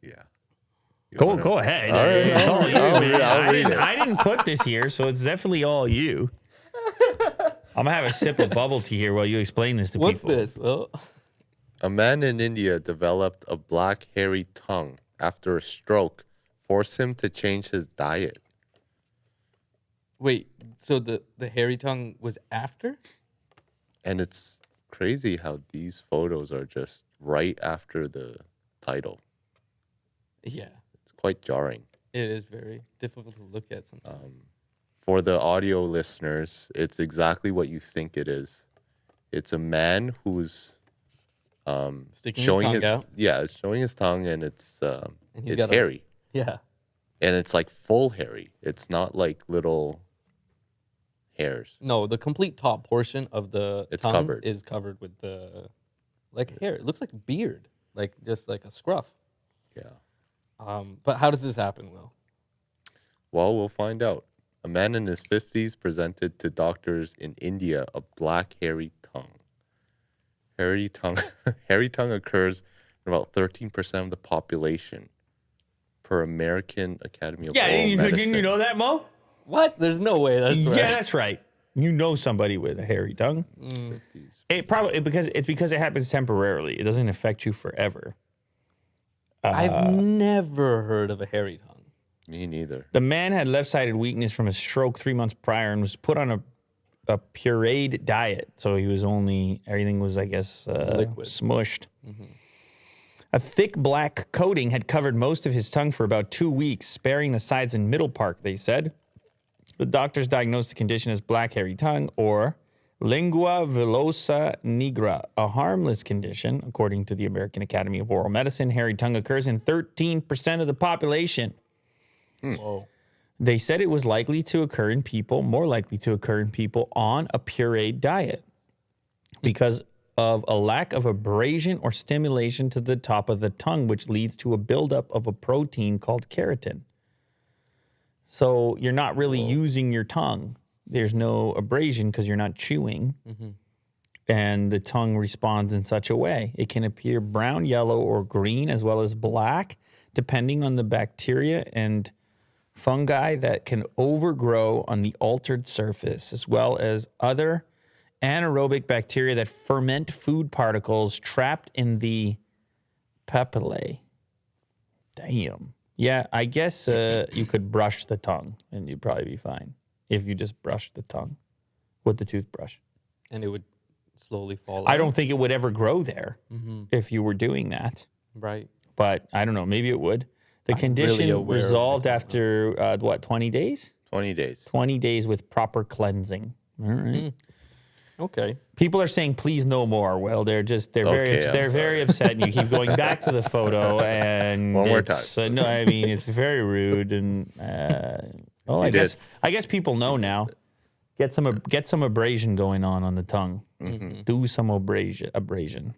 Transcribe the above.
Yeah. Go ahead. All right, It's all you, man. I'll read it. I didn't put this here, so it's definitely all you. I'm going to have a sip of bubble tea here while you explain this to What's people. this? Well, A man in India developed a black hairy tongue after a stroke forced him to change his diet. wait. So the hairy tongue was after? And it's crazy how these photos are just right after the title. Yeah, It's quite jarring. it is very difficult to look at sometimes. For the audio listeners, it's exactly what you think it is. It's a man who's Sticking showing his tongue out. Yeah, it's showing his tongue, and it's he's it's got hairy, Yeah. and it's like full hairy. It's not like little hairs. No, the complete top portion of the It's tongue covered. is covered with the hair. It looks like beard, just like a scruff. Yeah. But how does this happen, Will? Well, we'll find out. A man in his 50s presented to doctors in India a black hairy tongue. Hairy tongue occurs in about 13% of the population per American Academy of Oral Medicine. Didn't you know that, Mo? What? There's no way that's right. Yeah, that's right. You know somebody with a hairy tongue. 50s. It probably because it happens temporarily. It doesn't affect you forever. I've never heard of a hairy tongue. Me neither. The man had left-sided weakness from a stroke 3 months prior and was put on a pureed diet. So he was everything was, I guess, Liquid. smushed. A thick black coating had covered most of his tongue for about 2 weeks, sparing the sides and middle part, they said. The doctors diagnosed the condition as black hairy tongue, or lingua villosa nigra, a harmless condition. According to the American Academy of Oral Medicine, hairy tongue occurs in 13% of the population. Whoa. They said it was more likely to occur in people on a pureed diet because of a lack of abrasion or stimulation to the top of the tongue, which leads to a buildup of a protein called keratin. So you're not really using your tongue. There's no abrasion because you're not chewing. And the tongue responds in such a way. It can appear brown, yellow, or green, as well as black, depending on the bacteria and fungi that can overgrow on the altered surface, as well as other anaerobic bacteria that ferment food particles trapped in the papillae. Damn. Yeah, I guess you could brush the tongue and you'd probably be fine if you just brushed the tongue with the toothbrush. And it would slowly fall I out. don't think it would ever grow there if you were doing that. Right. But I don't know. Maybe it would. The I'm condition really aware of resolved it. after, 20 days? 20 days. 20 days with proper cleansing. All right. Okay. People are saying, please no more. Well, they're Okay, I'm very upset, and you keep going back to the photo, and One more it's, time. no, I mean it's very rude, and I did. guess people know now. Get some abrasion going on the tongue. Do some abrasion.